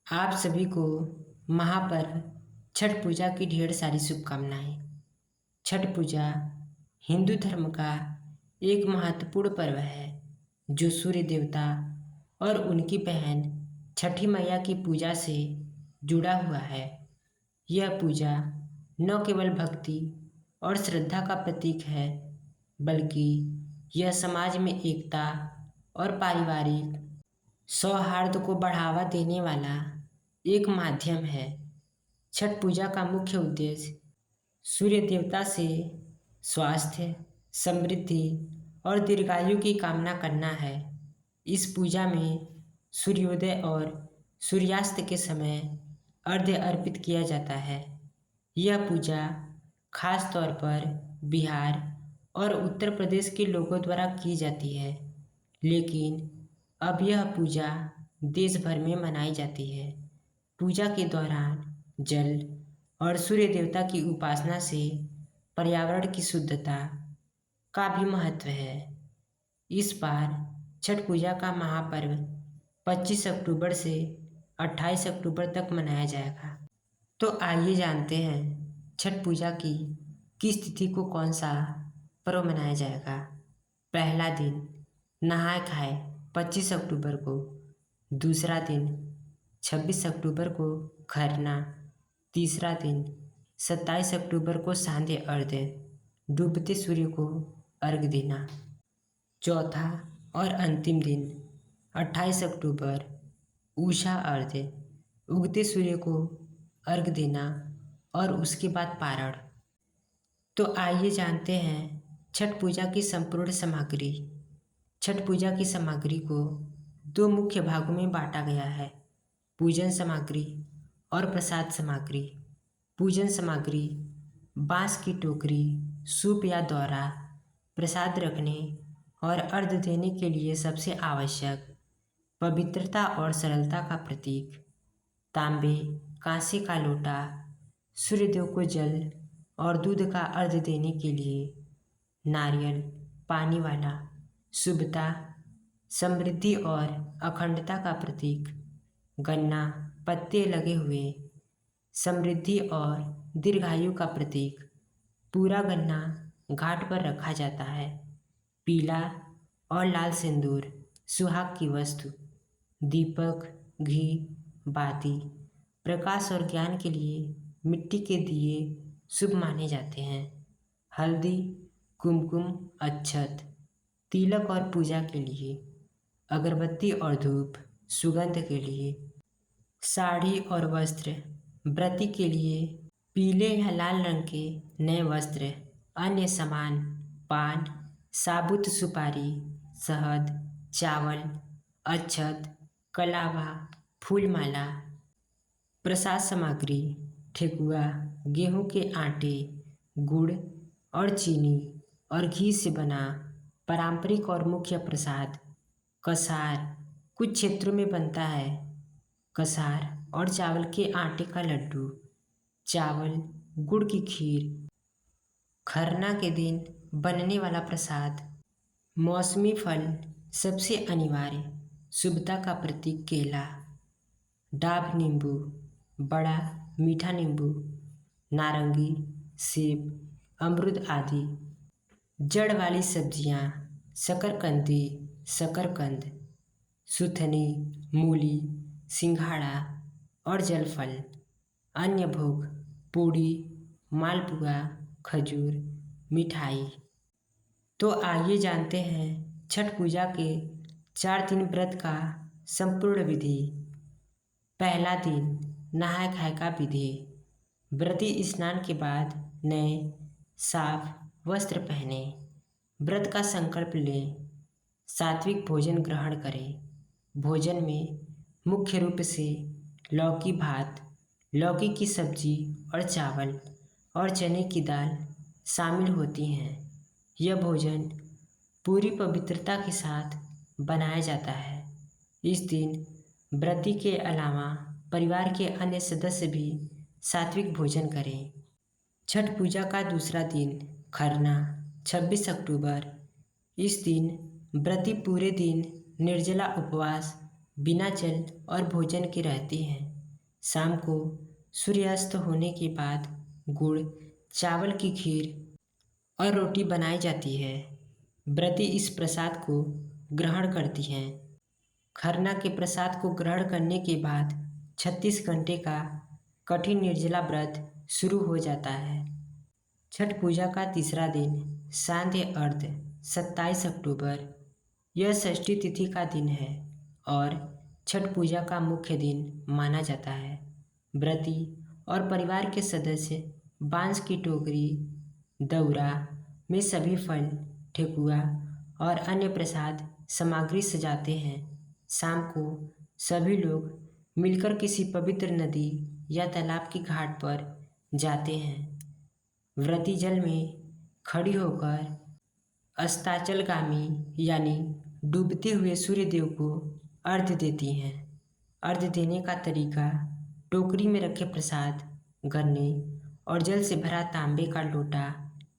आप सभी को महापर्व छठ पूजा की ढेर सारी शुभकामनाएं। छठ पूजा हिंदू धर्म का एक महत्वपूर्ण पर्व है जो सूर्य देवता और उनकी बहन छठी मैया की पूजा से जुड़ा हुआ है। यह पूजा न केवल भक्ति और श्रद्धा का प्रतीक है, बल्कि यह समाज में एकता और पारिवारिक सौहार्द को बढ़ावा देने वाला एक माध्यम है। छठ पूजा का मुख्य उद्देश्य सूर्य देवता से स्वास्थ्य, समृद्धि और दीर्घायु की कामना करना है। इस पूजा में सूर्योदय और सूर्यास्त के समय अर्घ्य अर्पित किया जाता है। यह पूजा खास तौर पर बिहार और उत्तर प्रदेश के लोगों द्वारा की जाती है, लेकिन अब यह पूजा देश भर में मनाई जाती है। पूजा के दौरान जल और सूर्य देवता की उपासना से पर्यावरण की शुद्धता का भी महत्व है। इस बार छठ पूजा का महापर्व 25 अक्टूबर से 28 अक्टूबर तक मनाया जाएगा। तो आइए जानते हैं छठ पूजा की किस तिथि को कौन सा पर्व मनाया जाएगा। पहला दिन नहाय खाए 25 अक्टूबर को। दूसरा दिन 26 अक्टूबर को खरना। तीसरा दिन 27 अक्टूबर को सांध्य अर्घ्य, डूबते सूर्य को अर्घ्य देना। चौथा और अंतिम दिन 28 अक्टूबर उषा अर्घ्य, उगते सूर्य को अर्घ्य देना और उसके बाद पारण। तो आइए जानते हैं छठ पूजा की संपूर्ण सामग्री। छठ पूजा की सामग्री को दो मुख्य भागों में बांटा गया है, पूजन सामग्री और प्रसाद सामग्री। पूजन सामग्री बांस की टोकरी, सूप या दौरा, प्रसाद रखने और अर्घ्य देने के लिए सबसे आवश्यक, पवित्रता और सरलता का प्रतीक। तांबे कांसे का लोटा, सूर्यदेव को जल और दूध का अर्घ्य देने के लिए। नारियल पानी वाला, शुभता, समृद्धि और अखंडता का प्रतीक। गन्ना पत्ते लगे हुए, समृद्धि और दीर्घायु का प्रतीक। पूरा गन्ना घाट पर रखा जाता है। पीला और लाल सिंदूर सुहाग की वस्तु। दीपक, घी, बाती, प्रकाश और ज्ञान के लिए मिट्टी के दिए शुभ माने जाते हैं। हल्दी, कुमकुम, अक्षत, तिलक और पूजा के लिए। अगरबत्ती और धूप सुगंध के लिए। साड़ी और वस्त्र व्रती के लिए पीले या लाल रंग के नए वस्त्र। अन्य सामान पान, साबुत सुपारी, शहद, चावल, अक्षत, कलावा, फूलमाला। प्रसाद सामग्री ठेकुआ, गेहूं के आटे, गुड़ और चीनी और घी से बना पारंपरिक और मुख्य प्रसाद। कसार कुछ क्षेत्रों में बनता है। कसार और चावल के आटे का लड्डू। चावल गुड़ की खीर। खरना के दिन बनने वाला प्रसाद। मौसमी फल सबसे अनिवार्य, शुभता का प्रतीक केला। डाब नींबू, बड़ा मीठा नींबू, नारंगी, सेब, अमरूद आदि। जड़ वाली सब्जियां शकरकंदी, शकरकंद, सुथनी, मूली, सिंघाड़ा और जलफल। अन्य भोग पूड़ी, मालपुआ, खजूर, मिठाई। तो आइए जानते हैं छठ पूजा के 4 दिन व्रत का संपूर्ण विधि। पहला दिन नहाय खाए का विधि। व्रती स्नान के बाद नए साफ वस्त्र पहने, व्रत का संकल्प लें, सात्विक भोजन ग्रहण करें। भोजन में मुख्य रूप से लौकी भात, लौकी की सब्जी और चावल और चने की दाल शामिल होती हैं। यह भोजन पूरी पवित्रता के साथ बनाया जाता है। इस दिन व्रती के अलावा परिवार के अन्य सदस्य भी सात्विक भोजन करें। छठ पूजा का दूसरा दिन खरना 26 अक्टूबर। इस दिन व्रती पूरे दिन निर्जला उपवास बिना जल और भोजन के रहती हैं। शाम को सूर्यास्त होने के बाद गुड़ चावल की खीर और रोटी बनाई जाती है। व्रती इस प्रसाद को ग्रहण करती हैं। खरना के प्रसाद को ग्रहण करने के बाद 36 घंटे का कठिन निर्जला व्रत शुरू हो जाता है। छठ पूजा का तीसरा दिन सांध्य अर्घ 27 अक्टूबर। यह षष्ठी तिथि का दिन है और छठ पूजा का मुख्य दिन माना जाता है। व्रती और परिवार के सदस्य बांस की टोकरी, दउरा में सभी फल, ठेकुआ और अन्य प्रसाद सामग्री सजाते हैं। शाम को सभी लोग मिलकर किसी पवित्र नदी या तालाब की घाट पर जाते हैं। व्रती जल में खड़ी होकर अस्ताचलगामी यानी डूबते हुए सूर्यदेव को अर्घ्य देती हैं। अर्घ्य देने का तरीका: टोकरी में रखे प्रसाद, गन्ने और जल से भरा तांबे का लोटा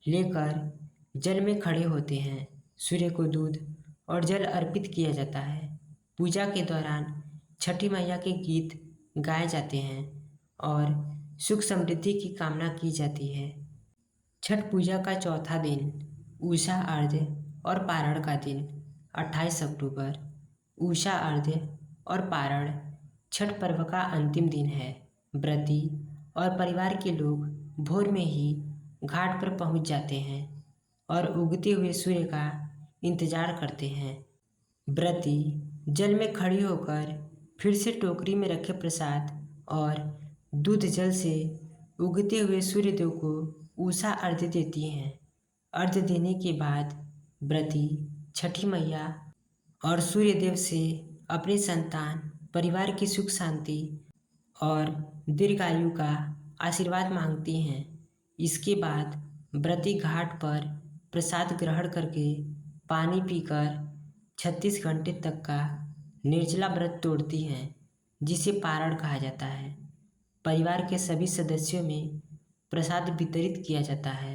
लेकर जल में खड़े होते हैं। सूर्य को दूध और जल अर्पित किया जाता है। पूजा के दौरान छठी मैया के गीत गाए जाते हैं और सुख समृद्धि की कामना की जाती है। छठ पूजा का चौथा दिन उषा अर्घ्य और पारण का दिन 28 अक्टूबर। उषा अर्घ्य और पारण छठ पर्व का अंतिम दिन है। व्रती और परिवार के लोग भोर में ही घाट पर पहुंच जाते हैं और उगते हुए सूर्य का इंतजार करते हैं। व्रती जल में खड़ी होकर फिर से टोकरी में रखे प्रसाद और दूध जल से उगते हुए सूर्यदेव को उषा अर्घ्य देती हैं। अर्घ्य देने के बाद व्रती छठी मैया और सूर्यदेव से अपनी संतान, परिवार की सुख शांति और दीर्घायु का आशीर्वाद मांगती हैं। इसके बाद व्रती घाट पर प्रसाद ग्रहण करके पानी पीकर 36 घंटे तक का निर्जला व्रत तोड़ती हैं, जिसे पारण कहा जाता है। परिवार के सभी सदस्यों में प्रसाद वितरित किया जाता है।